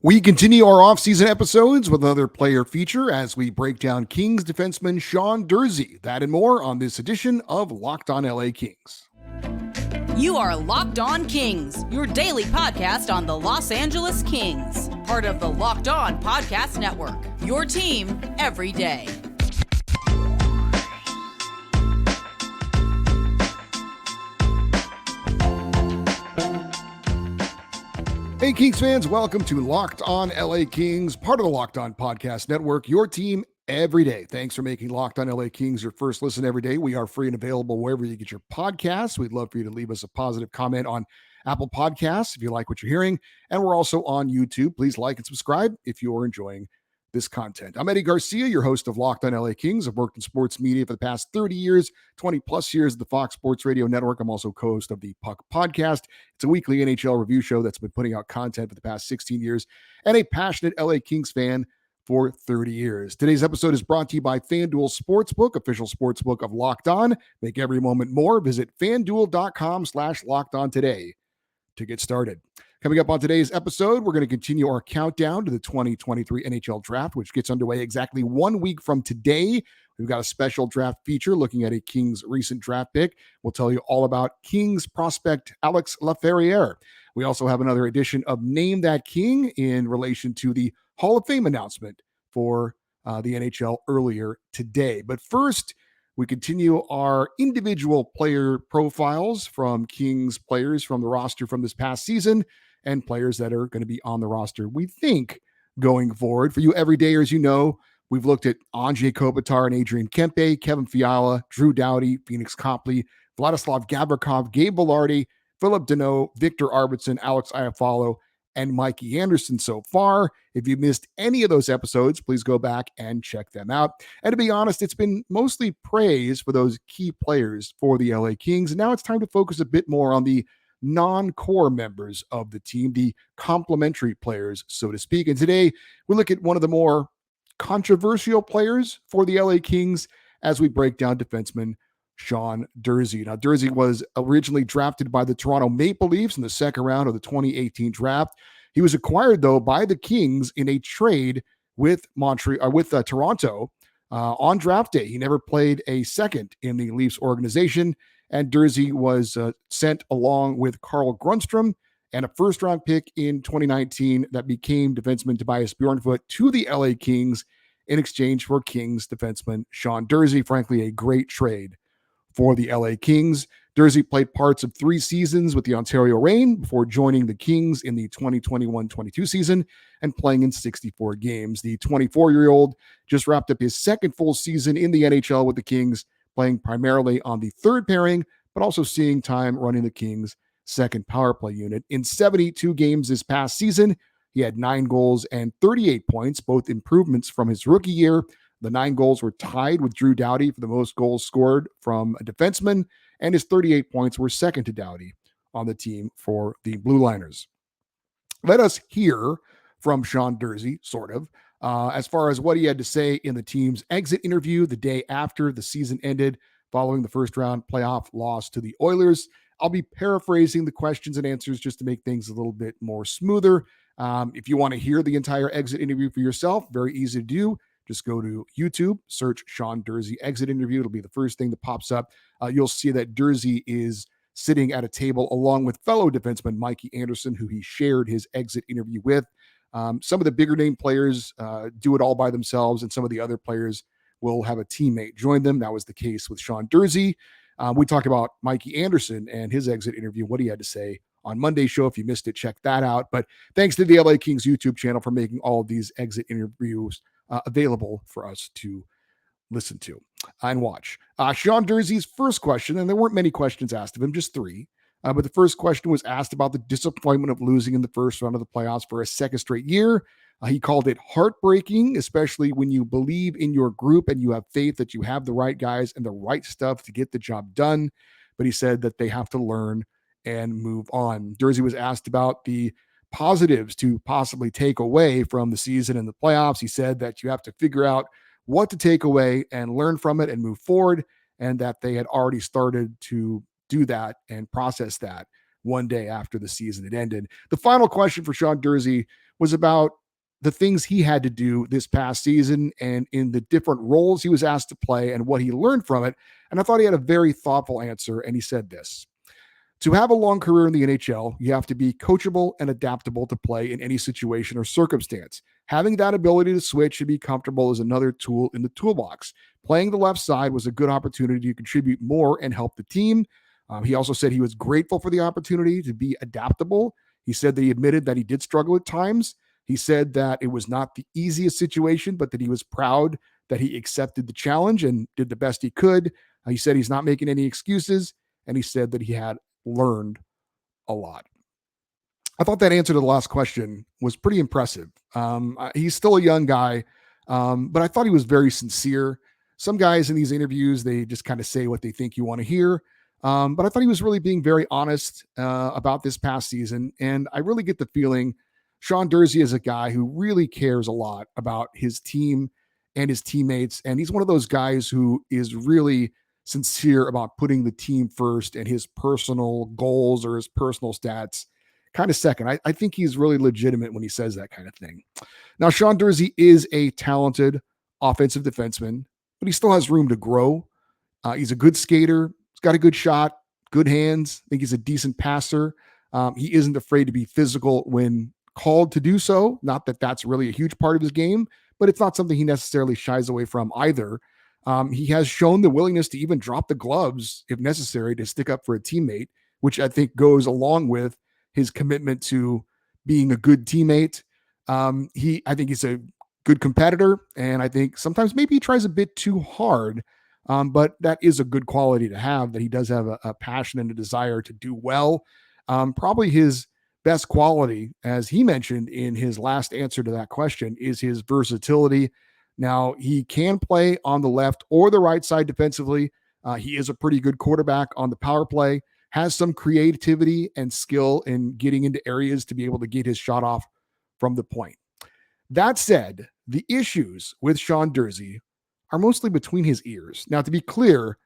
We continue our offseason episodes with another player feature as we break down Kings defenseman Sean Durzi. That and more on this edition of Locked On LA Kings. You are Locked On Kings, your daily podcast on the Los Angeles Kings. Part of the Locked On Podcast Network, your team every day. Hey, Kings fans, welcome to Locked On LA Kings, part of the Locked On Podcast Network, your team every day. Thanks for making Locked On LA Kings your first listen every day. We are free and available wherever you get your podcasts. We'd love for you to leave us a positive comment on Apple Podcasts if you like what you're hearing. And we're also on YouTube. Please like and subscribe if you're enjoying this content. I'm Eddie Garcia, your host of Locked On LA Kings. I've worked in sports media for the past 30 years, 20 plus years at the Fox Sports Radio Network. I'm also co-host of the Puck Podcast. It's a weekly NHL review show that's been putting out content for the past 16 years and a passionate LA Kings fan for 30 years. Today's episode is brought to you by FanDuel Sportsbook, official sportsbook of Locked On. Make every moment more. Visit FanDuel.com/Locked On today to get started. Coming up on today's episode, we're going to continue our countdown to the 2023 NHL Draft, which gets underway exactly 1 week from today. We've got a special draft feature looking at a Kings recent draft pick. We'll tell you all about Kings prospect Alex Laferriere. We also have another edition of Name That King in relation to the Hall of Fame announcement for the NHL earlier today. But first, we continue our individual player profiles from Kings players from the roster from this past season and players that are going to be on the roster, we think, going forward. For you everydayers, you know, we've looked at Anze Kopitar and Adrian Kempe, Kevin Fiala, Drew Doughty, Phoenix Copley, Vladislav Gavrikov, Gabe Vilardi, Philip Deneau, Victor Arvidsson, Alex Iafallo, and Mikey Anderson so far. If you missed any of those episodes, please go back and check them out. And to be honest, it's been mostly praise for those key players for the LA Kings. And now it's time to focus a bit more on the non-core members of the team, the complementary players, so to speak. And today we look at one of the more controversial players for the LA Kings as we break down defenseman Sean Durzi. Now, Durzi was originally drafted by the Toronto Maple Leafs in the second round of the 2018 draft. He was acquired, though, by the Kings in a trade with Toronto on draft day. He never played a second in the Leafs organization, and Durzi was sent along with Carl Grundstrom and a first-round pick in 2019 that became defenseman Tobias Bjornfoot to the LA Kings in exchange for Kings defenseman Sean Durzi. Frankly, a great trade for the LA Kings. Durzi played parts of 3 seasons with the Ontario Reign before joining the Kings in the 2021-22 season and playing in 64 games. The 24-year-old just wrapped up his second full season in the NHL with the Kings, playing primarily on the third pairing, but also seeing time running the Kings' second power play unit. In 72 games this past season, he had 9 goals and 38 points, both improvements from his rookie year. The 9 goals were tied with Drew Doughty for the most goals scored from a defenseman, and his 38 points were second to Doughty on the team for the Blue Liners. Let us hear from Sean Durzi, sort of, as far as what he had to say in the team's exit interview the day after the season ended, following the first-round playoff loss to the Oilers. I'll be paraphrasing the questions and answers just to make things a little bit more smoother. If you want to hear the entire exit interview for yourself, very easy to do. Just go to YouTube, search Sean Durzi exit interview. It'll be the first thing that pops up. You'll see that Durzi is sitting at a table along with fellow defenseman Mikey Anderson, who he shared his exit interview with. Some of the bigger name players do it all by themselves, and some of the other players will have a teammate join them. That was the case with Sean Durzi. We talked about Mikey Anderson and his exit interview, what he had to say on Monday's show. If you missed it, check that out. But thanks to the LA Kings YouTube channel for making all of these exit interviews available for us to listen to and watch. Sean Durzi's first question, and there weren't many questions asked of him, just 3. But the first question was asked about the disappointment of losing in the first round of the playoffs for a second straight year. He called it heartbreaking, especially when you believe in your group and you have faith that you have the right guys and the right stuff to get the job done. But he said that they have to learn and move on. Durzi was asked about the positives to possibly take away from the season and the playoffs. He said that you have to figure out what to take away and learn from it and move forward, and that they had already started to do that and process that one day after the season had ended. The final question for Sean Durzi was about the things he had to do this past season and in the different roles he was asked to play and what he learned from it. And I thought he had a very thoughtful answer. And he said this: to have a long career in the NHL, you have to be coachable and adaptable to play in any situation or circumstance. Having that ability to switch and be comfortable is another tool in the toolbox. Playing the left side was a good opportunity to contribute more and help the team. He also said he was grateful for the opportunity to be adaptable. He said that he admitted that he did struggle at times. He said that it was not the easiest situation, but that he was proud that he accepted the challenge and did the best he could. He said he's not making any excuses, and he said that he had learned a lot. I thought that answer to the last question was pretty impressive. He's still a young guy, but I thought he was very sincere. Some guys in these interviews, they just kind of say what they think you want to hear. But I thought he was really being very honest about this past season. And I really get the feeling Sean Durzi is a guy who really cares a lot about his team and his teammates. And he's one of those guys who is really sincere about putting the team first and his personal goals or his personal stats kind of second. I think he's really legitimate when he says that kind of thing. Now, Sean Durzi is a talented offensive defenseman, but he still has room to grow. He's a good skater. He's got a good shot, good hands. I think he's a decent passer. He isn't afraid to be physical when called to do so. Not that that's really a huge part of his game, but it's not something he necessarily shies away from either. He has shown the willingness to even drop the gloves if necessary to stick up for a teammate, which I think goes along with his commitment to being a good teammate. I think he's a good competitor, and I think sometimes maybe he tries a bit too hard, but that is a good quality to have, that he does have a passion and a desire to do well. Probably his best quality, as he mentioned in his last answer to that question, is his versatility. Now, he can play on the left or the right side defensively. He is a pretty good quarterback on the power play, has some creativity and skill in getting into areas to be able to get his shot off from the point. That said, the issues with Sean Durzi are mostly between his ears. Now, to be clear,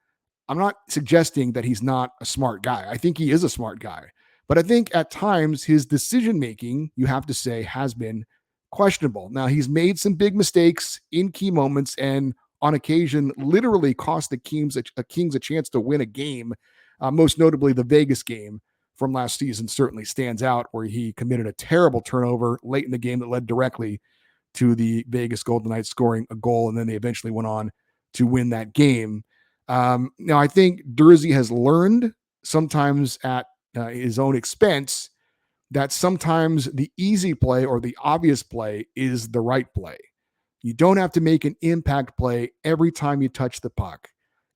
I'm not suggesting that he's not a smart guy. I think he is a smart guy. But I think at times his decision-making, you have to say, has been questionable. Now, he's made some big mistakes in key moments and on occasion literally cost the Kings a chance to win a game. Most notably, the Vegas game from last season certainly stands out, where he committed a terrible turnover late in the game that led directly to the Vegas Golden Knights scoring a goal, and then they eventually went on to win that game. Now, I think Durzi has learned, sometimes at his own expense, that sometimes the easy play or the obvious play is the right play. You don't have to make an impact play every time you touch the puck.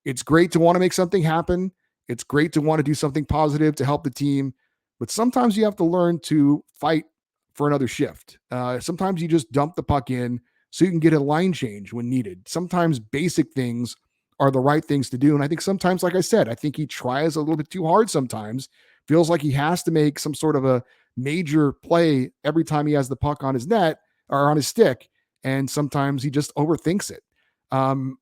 It's great to want to make something happen. It's great to want to do something positive to help the team, but sometimes you have to learn to fight for another shift. Sometimes you just dump the puck in so you can get a line change when needed. Sometimes basic things are the right things to do. And I think sometimes, like I said, I think he tries a little bit too hard sometimes. Feels like he has to make some sort of a major play every time he has the puck on his net or on his stick. And sometimes he just overthinks it.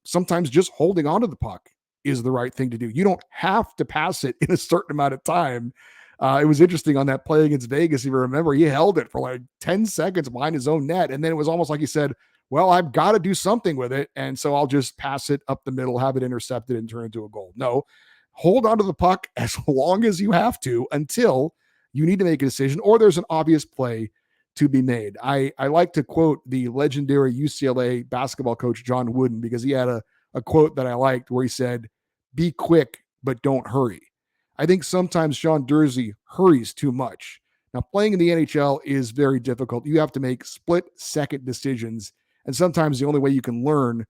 Sometimes just holding onto the puck is the right thing to do. You don't have to pass it in a certain amount of time. It was interesting on that play against Vegas. If you remember, he held it for like 10 seconds behind his own net. And then it was almost like he said, well, I've got to do something with it. And so I'll just pass it up the middle, have it intercepted, and turn it into a goal. No, hold onto the puck as long as you have to until you need to make a decision or there's an obvious play to be made. I like to quote the legendary UCLA basketball coach, John Wooden, because he had a quote that I liked where he said, "Be quick, but don't hurry." I think sometimes Sean Durzi hurries too much. Now, playing in the NHL is very difficult. You have to make split-second decisions, and sometimes the only way you can learn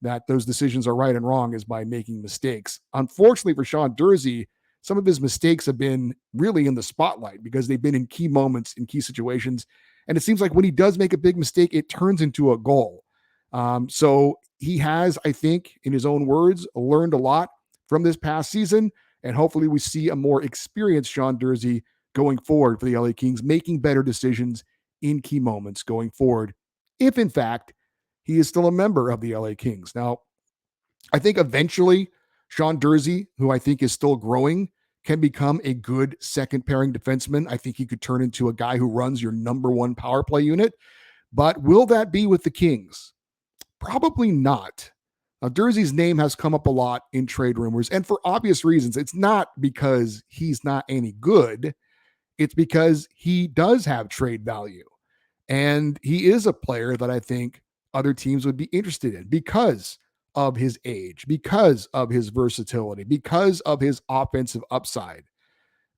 that those decisions are right and wrong is by making mistakes. Unfortunately for Sean Durzi, some of his mistakes have been really in the spotlight because they've been in key moments, in key situations. And it seems like when he does make a big mistake, it turns into a goal. So he has, I think, in his own words, learned a lot from this past season. And hopefully we see a more experienced Sean Durzi going forward for the LA Kings, making better decisions in key moments going forward, if in fact he is still a member of the LA Kings. Now, I think eventually Sean Durzi, who I think is still growing, can become a good second pairing defenseman. I think he could turn into a guy who runs your number one power play unit. But will that be with the Kings? Probably not. Now, Durzi's name has come up a lot in trade rumors, and for obvious reasons. It's not because he's not any good. It's because he does have trade value. And he is a player that I think other teams would be interested in because of his age, because of his versatility, because of his offensive upside.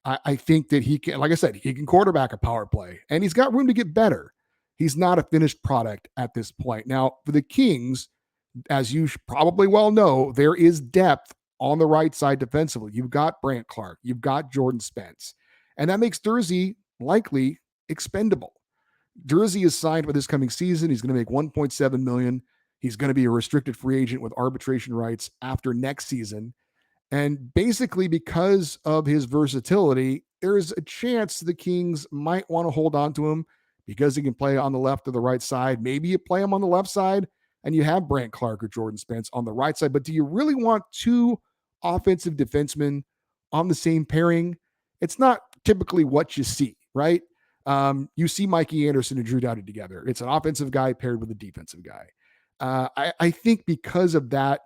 I think that he can, like I said, he can quarterback a power play, and he's got room to get better. He's not a finished product at this point. Now, for the Kings, as you probably well know, there is depth on the right side defensively. You've got Brandt Clark, you've got Jordan Spence, and that makes Durzi likely expendable. Durzi is signed for this coming season. He's going to make $1.7 million. He's going to be a restricted free agent with arbitration rights after next season. And basically, because of his versatility, there's a chance the Kings might want to hold on to him because he can play on the left or the right side. Maybe you play him on the left side and you have Brandt Clark or Jordan Spence on the right side. But do you really want two offensive defensemen on the same pairing? It's not typically what you see, right? You see Mikey Anderson and Drew Doughty together. It's an offensive guy paired with a defensive guy. I think because of that,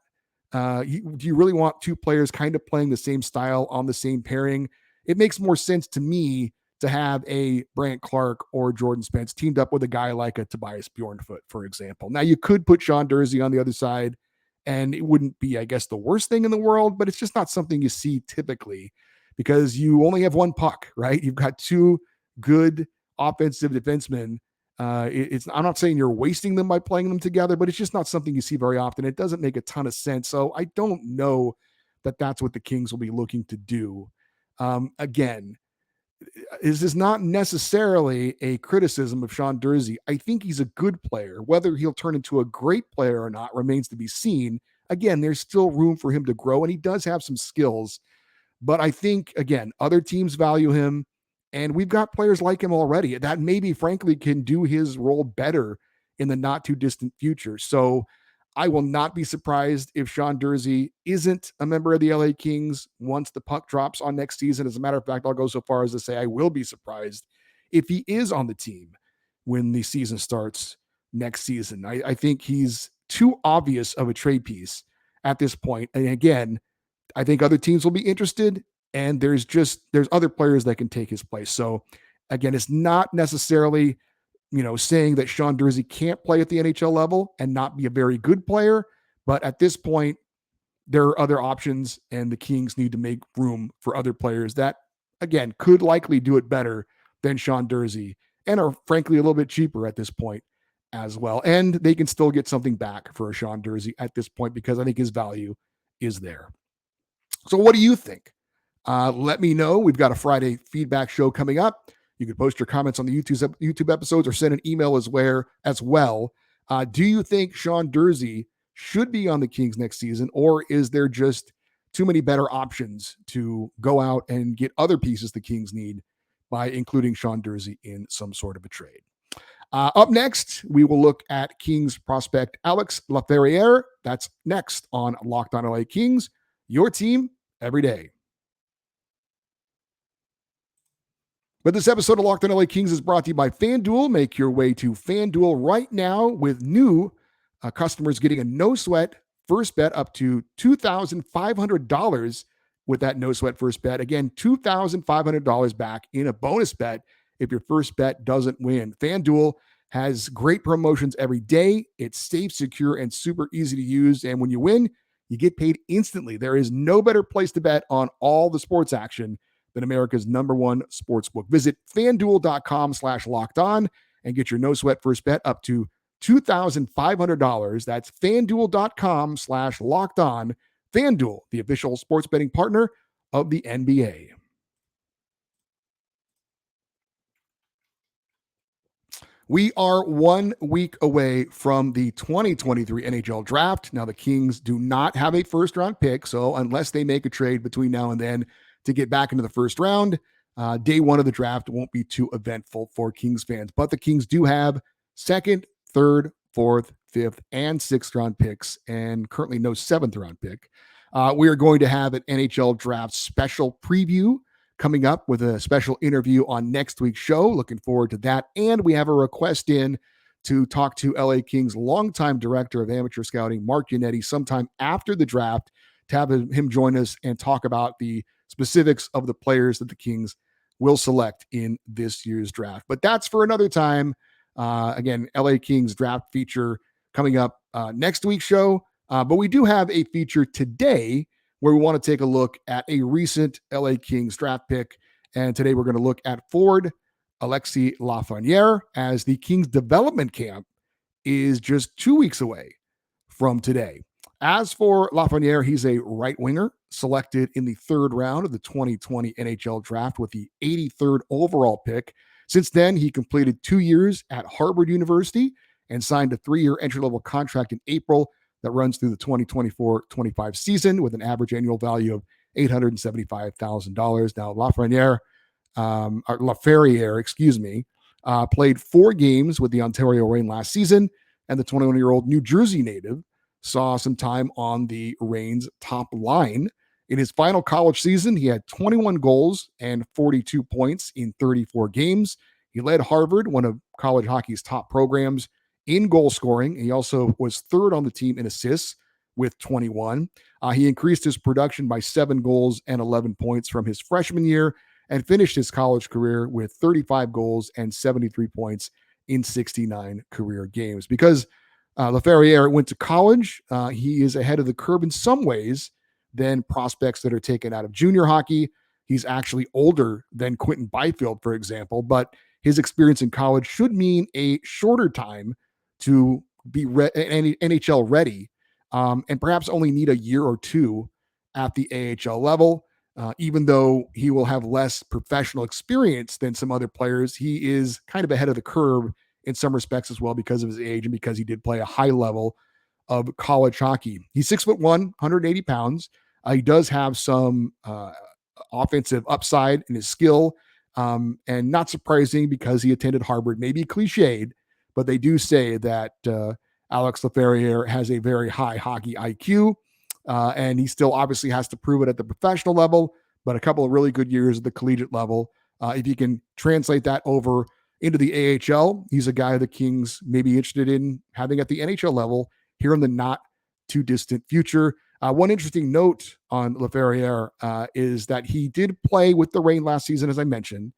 do you really want two players kind of playing the same style on the same pairing? It makes more sense to me to have a Brandt Clark or Jordan Spence teamed up with a guy like a Tobias Bjornfoot, for example. Now, you could put Sean Durzi on the other side, and it wouldn't be, I guess, the worst thing in the world, but it's just not something you see typically because you only have one puck, right? You've got two good offensive defensemen. I'm not saying you're wasting them by playing them together, but it's just not something you see very often. It doesn't make a ton of sense. So I don't know that that's what the Kings will be looking to do. Again, this is not necessarily a criticism of Sean Durzi. I think he's a good player. Whether he'll turn into a great player or not remains to be seen. Again, there's still room for him to grow, and he does have some skills. But I think, again, other teams value him. And we've got players like him already that maybe, frankly, can do his role better in the not too distant future. So I will not be surprised if Sean Durzi isn't a member of the LA Kings once the puck drops on next season. As a matter of fact, I'll go so far as to say I will be surprised if he is on the team when the season starts next season. I think he's too obvious of a trade piece at this point. And again, I think other teams will be interested. And there's other players that can take his place. So again, it's not necessarily, saying that Sean Durzi can't play at the NHL level and not be a very good player. But at this point, there are other options, and the Kings need to make room for other players that, again, could likely do it better than Sean Durzi and are frankly a little bit cheaper at this point as well. And they can still get something back for a Sean Durzi at this point because I think his value is there. So what do you think? Let me know. We've got a Friday feedback show coming up. You can post your comments on the YouTube episodes or send an email as well. Do you think Sean Durzi should be on the Kings next season, or is there just too many better options to go out and get other pieces the Kings need by including Sean Durzi in some sort of a trade? Up next, we will look at Kings prospect Alex Laferriere. That's next on Locked On LA Kings, your team every day. But this episode of Locked On LA Kings is brought to you by FanDuel. Make your way to FanDuel right now with new customers getting a no-sweat first bet up to $2,500 with that no-sweat first bet. Again, $2,500 back in a bonus bet if your first bet doesn't win. FanDuel has great promotions every day. It's safe, secure, and super easy to use. And when you win, you get paid instantly. There is no better place to bet on all the sports action than America's #1 sportsbook. Visit FanDuel.com/lockedon and get your no sweat first bet up to $2,500. That's FanDuel.com/lockedon. FanDuel, the official sports betting partner of the NBA. We are 1 week away from the 2023 NHL draft. Now, the Kings do not have a first round pick, so unless they make a trade between now and then to get back into the first round, day one of the draft won't be too eventful for Kings fans. But the Kings do have second, third, fourth, fifth, and sixth round picks, and currently no seventh round pick. We are going to have an NHL draft special preview coming up with a special interview on next week's show. Looking forward to that. And we have a request in to talk to LA Kings longtime director of amateur scouting, Mark Yannetti, sometime after the draft to have him join us and talk about the specifics of the players that the Kings will select in this year's draft. But that's for another time. Again, LA Kings draft feature coming up next week's show. But we do have a feature today where we want to take a look at a recent LA Kings draft pick. And today we're going to look at forward Alex Laferriere, as the Kings development camp is just 2 weeks away from today. As for Laferriere, he's a right winger selected in the third round of the 2020 NHL draft with the 83rd overall pick. Since then, he completed 2 years at Harvard University and signed a 3-year entry-level contract in April that runs through the 2024-25 season with an average annual value of $875,000. Now, Laferriere, played 4 games with the Ontario Reign last season, and the 21-year-old New Jersey native saw some time on the Reign's top line. In his final college season, he had 21 goals and 42 points in 34 games. He led Harvard, one of college hockey's top programs, in goal scoring. He also was third on the team in assists with 21. He increased his production by 7 goals and 11 points from his freshman year and finished his college career with 35 goals and 73 points in 69 career games. Because Laferriere went to college, he is ahead of the curve in some ways than prospects that are taken out of junior hockey. He's actually older than Quentin Byfield, for example, but his experience in college should mean a shorter time to be NHL ready, and perhaps only need a year or 2 at the AHL level. Even though he will have less professional experience than some other players, he is kind of ahead of the curve in some respects as well because of his age and because he did play a high level of college hockey. He's 6'1", 180 pounds. He does have some offensive upside in his skill, and not surprising because he attended Harvard, maybe cliched, but they do say that Alex Laferriere has a very high hockey IQ, and he still obviously has to prove it at the professional level, but a couple of really good years at the collegiate level. If you can translate that over into the AHL, he's a guy the Kings may be interested in having at the NHL level here in the not too distant future. One interesting note on Laferriere is that he did play with the Reign last season, as I mentioned,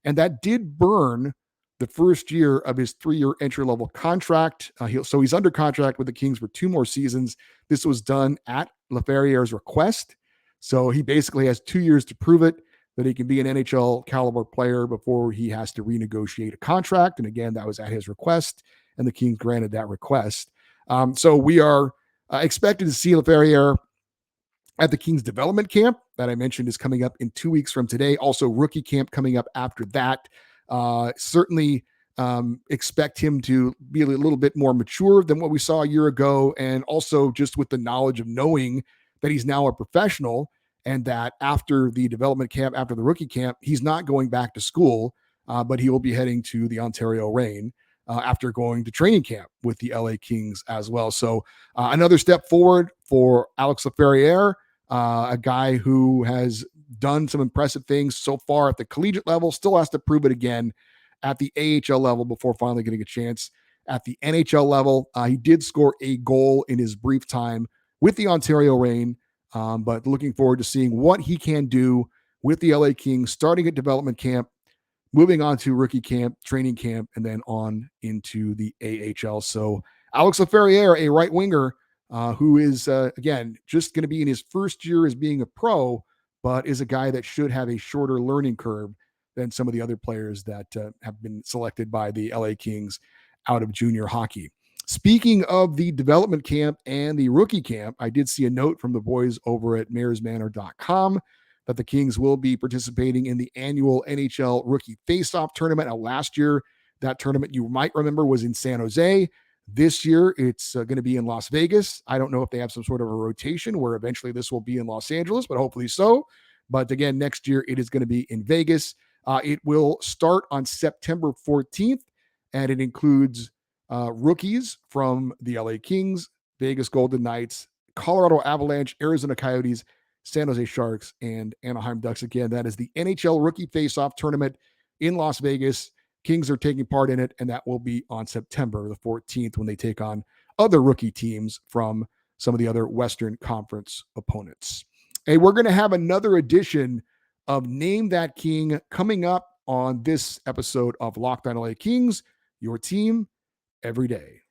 and that did burn the first year of his 3-year entry-level contract. So he's under contract with the Kings for 2 more seasons. This was done at Laferriere's request. So he basically has 2 years to prove it that he can be an NHL caliber player before he has to renegotiate a contract. And again, that was at his request, and the Kings granted that request. So we are expected to see Laferriere at the Kings development camp that I mentioned is coming up in 2 weeks from today. Also, rookie camp coming up after that. Certainly expect him to be a little bit more mature than what we saw a year ago. And also just with the knowledge of knowing that he's now a professional and that after the development camp, after the rookie camp, he's not going back to school, but he will be heading to the Ontario Reign after going to training camp with the LA Kings as well. So another step forward for Alex Laferriere, a guy who has done some impressive things so far at the collegiate level, still has to prove it again at the AHL level before finally getting a chance at the NHL level. He did score a goal in his brief time with the Ontario Reign, but looking forward to seeing what he can do with the LA Kings, starting at development camp, moving on to rookie camp, training camp, and then on into the AHL. So Alex Laferriere, a right winger, who is, again, just going to be in his first year as being a pro, but is a guy that should have a shorter learning curve than some of the other players that have been selected by the LA Kings out of junior hockey. Speaking of the development camp and the rookie camp, I did see a note from the boys over at mayorsmanor.com that the Kings will be participating in the annual NHL Rookie Faceoff Tournament. Now, last year, that tournament, you might remember, was in San Jose. This year, it's going to be in Las Vegas. I don't know if they have some sort of a rotation where eventually this will be in Los Angeles, but hopefully so. But again, next year, it is going to be in Vegas. It will start on September 14th, and it includes rookies from the LA Kings, Vegas Golden Knights, Colorado Avalanche, Arizona Coyotes, San Jose Sharks, and Anaheim Ducks. Again, that is the NHL Rookie Face-Off Tournament in Las Vegas. Kings are taking part in it, and that will be on September the 14th when they take on other rookie teams from some of the other Western Conference opponents. Hey, we're going to have another edition of Name That King coming up on this episode of Locked On LA Kings, your team every day.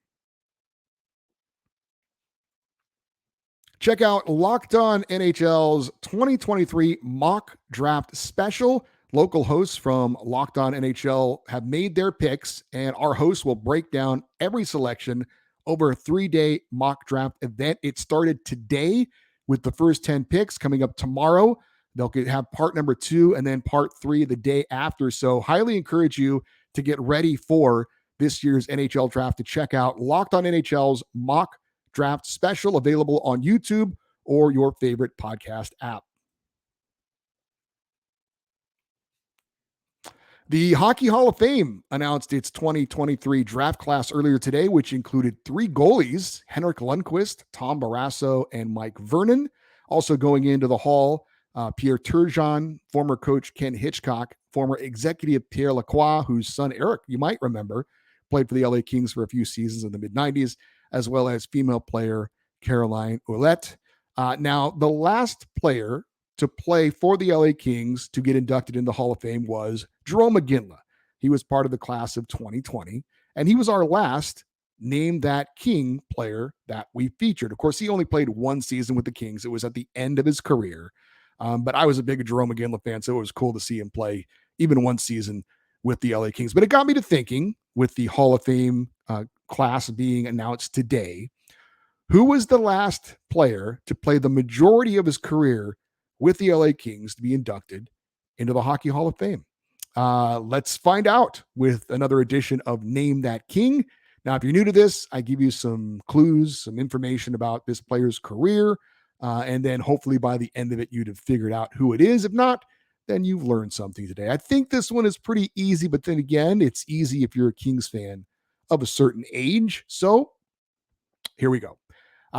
Check out Locked On NHL's 2023 mock draft special. Local hosts from Locked On NHL have made their picks, and our hosts will break down every selection over a 3-day mock draft event. It started today with the first 10 picks coming up tomorrow. They'll have part number 2 and then part 3 the day after. So highly encourage you to get ready for this year's NHL draft, to check out Locked On NHL's mock draft special, available on YouTube or your favorite podcast app. The Hockey Hall of Fame announced its 2023 draft class earlier today, which included 3 goalies, Henrik Lundqvist, Tom Barrasso, and Mike Vernon. Also going into the Hall, Pierre Turgeon, former coach Ken Hitchcock, former executive Pierre Lacroix, whose son Eric, you might remember, played for the LA Kings for a few seasons in the mid-90s, as well as female player Caroline Ouellette. Now, the last player to play for the LA Kings to get inducted in the Hall of Fame was Jerome McGinley. He was part of the class of 2020, and he was our last Name That King player that we featured. Of course, he only played 1 season with the Kings. It was at the end of his career, but I was a big Jerome McGinley fan, so it was cool to see him play even 1 season with the LA Kings. But it got me to thinking, with the Hall of Fame class being announced today, who was the last player to play the majority of his career with the LA Kings to be inducted into the Hockey Hall of Fame? Let's find out with another edition of Name That King. Now, if you're new to this, I give you some clues, some information about this player's career, and then hopefully by the end of it, you'd have figured out who it is. If not, then you've learned something today. I think this one is pretty easy, but then again, it's easy if you're a Kings fan of a certain age. So here we go.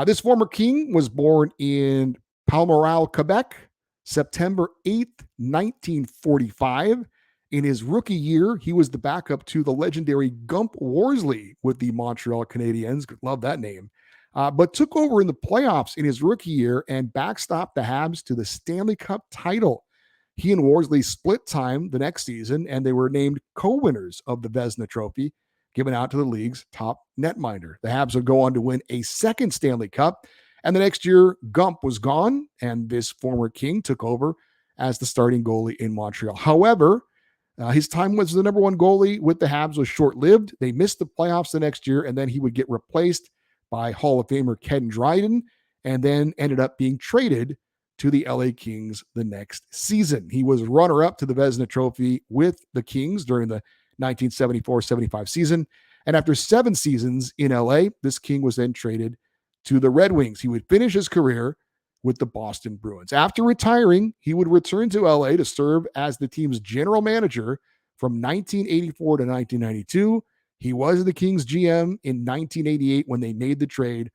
This former King was born in Palmoral, Quebec, September 8th, 1945. In his rookie year, he was the backup to the legendary Gump Worsley with the Montreal Canadiens. Love that name. But took over in the playoffs in his rookie year and backstopped the Habs to the Stanley Cup title. He and Worsley split time the next season, and they were named co-winners of the Vezina Trophy, given out to the league's top netminder. The Habs would go on to win a second Stanley Cup, and the next year, Gump was gone, and this former King took over as the starting goalie in Montreal. However, his time as the number 1 goalie with the Habs was short-lived. They missed the playoffs the next year, and then he would get replaced by Hall of Famer Ken Dryden, and then ended up being traded to the LA Kings the next season. He was runner-up to the Vezina Trophy with the Kings during the 1974-75 season, and after 7 seasons in LA, this King was then traded to the Red Wings. He would finish his career with the Boston Bruins. After retiring, he would return to LA to serve as the team's general manager from 1984 to 1992. He was the Kings GM in 1988 when they made the trade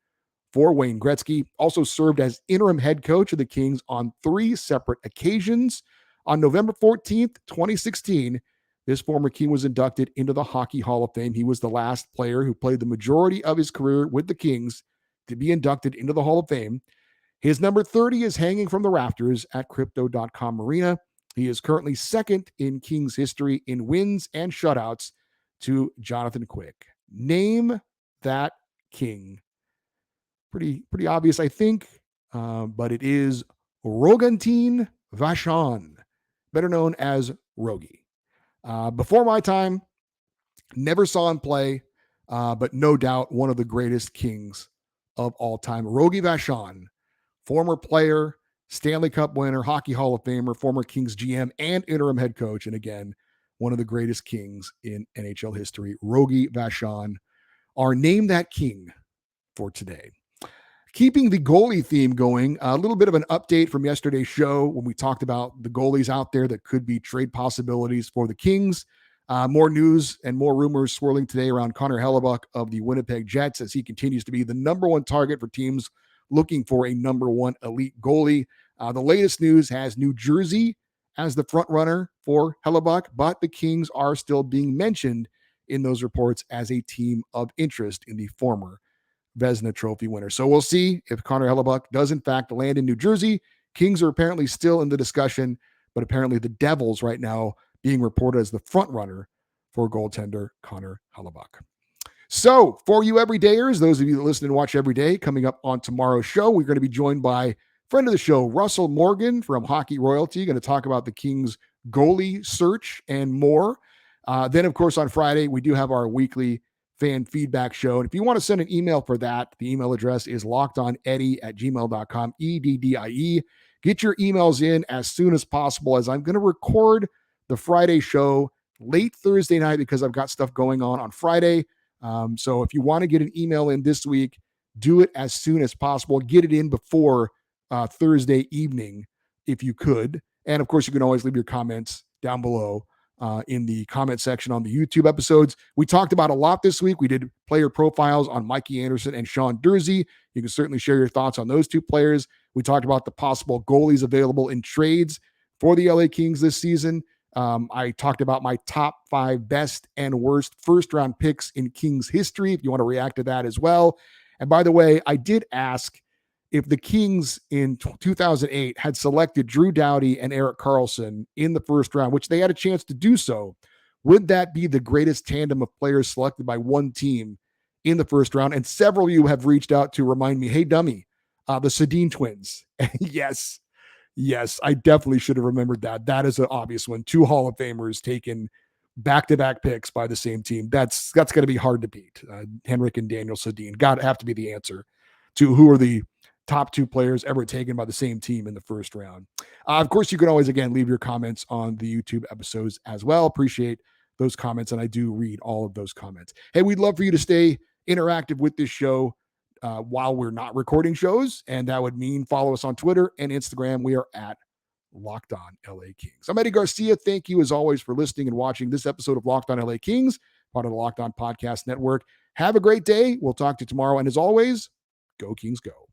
for Wayne Gretzky. Also served as interim head coach of the Kings on 3 separate occasions. On November 14th, 2016, this former King was inducted into the Hockey Hall of Fame. He was the last player who played the majority of his career with the Kings to be inducted into the Hall of Fame. His number 30 is hanging from the rafters at Crypto.com Arena. He is currently second in Kings history in wins and shutouts to Jonathan Quick. Name that King. Pretty obvious, I think, but it is Rogantin Vachon, better known as Rogie. Before my time, never saw him play, but no doubt one of the greatest Kings of all time. Rogie Vachon, former player, Stanley Cup winner, Hockey Hall of Famer, former Kings GM, and interim head coach. And again, one of the greatest Kings in NHL history. Rogie Vachon, our Name That King for today. Keeping the goalie theme going, a little bit of an update from yesterday's show when we talked about the goalies out there that could be trade possibilities for the Kings. More news and more rumors swirling today around Connor Hellebuck of the Winnipeg Jets, as he continues to be the number 1 target for teams looking for a number one elite goalie. The latest news has New Jersey as the front runner for Hellebuck, but the Kings are still being mentioned in those reports as a team of interest in the former Vezina Trophy winner. So we'll see if Connor Hellebuck does in fact land in New Jersey. Kings are apparently still in the discussion, but apparently the Devils right now being reported as the front runner for goaltender Connor Hellebuck. So for you everydayers, those of you that listen and watch every day, coming up on tomorrow's show, we're going to be joined by friend of the show, Russell Morgan from Hockey Royalty, going to talk about the Kings goalie search and more. Then, of course, on Friday, we do have our weekly fan feedback show. And if you want to send an email for that, the email address is lockedoneddie@gmail.com, EDDIE. Get your emails in as soon as possible, as I'm going to record the Friday show late Thursday night because I've got stuff going on Friday. So if you want to get an email in this week, do it as soon as possible. Get it in before Thursday evening, if you could. And of course, you can always leave your comments down below in the comment section on the YouTube episodes. We talked about a lot this week. We did player profiles on Mikey Anderson and Sean Durzi. You can certainly share your thoughts on those two players. We talked about the possible goalies available in trades for the LA Kings this season. I talked about my top 5 best and worst first-round picks in Kings history, if you want to react to that as well. And by the way, I did ask if the Kings in 2008 had selected Drew Doughty and Erik Karlsson in the first round, which they had a chance to do so, would that be the greatest tandem of players selected by one team in the first round? And several of you have reached out to remind me, hey, dummy, the Sedin twins. Yes, I definitely should have remembered that. That is an obvious one. 2 Hall of Famers taken back-to-back picks by the same team. That's going to be hard to beat. Henrik and Daniel Sedin have to be the answer to who are the top 2 players ever taken by the same team in the first round. Of course, you can always, again, leave your comments on the YouTube episodes as well. Appreciate those comments, and I do read all of those comments. Hey, we'd love for you to stay interactive with this show while we're not recording shows, and that would mean follow us on Twitter and Instagram. We are at Locked On LA Kings. I'm Eddie Garcia. Thank you, as always, for listening and watching this episode of Locked On LA Kings, part of the Locked On Podcast Network. Have a great day. We'll talk to you tomorrow, and as always, go Kings go.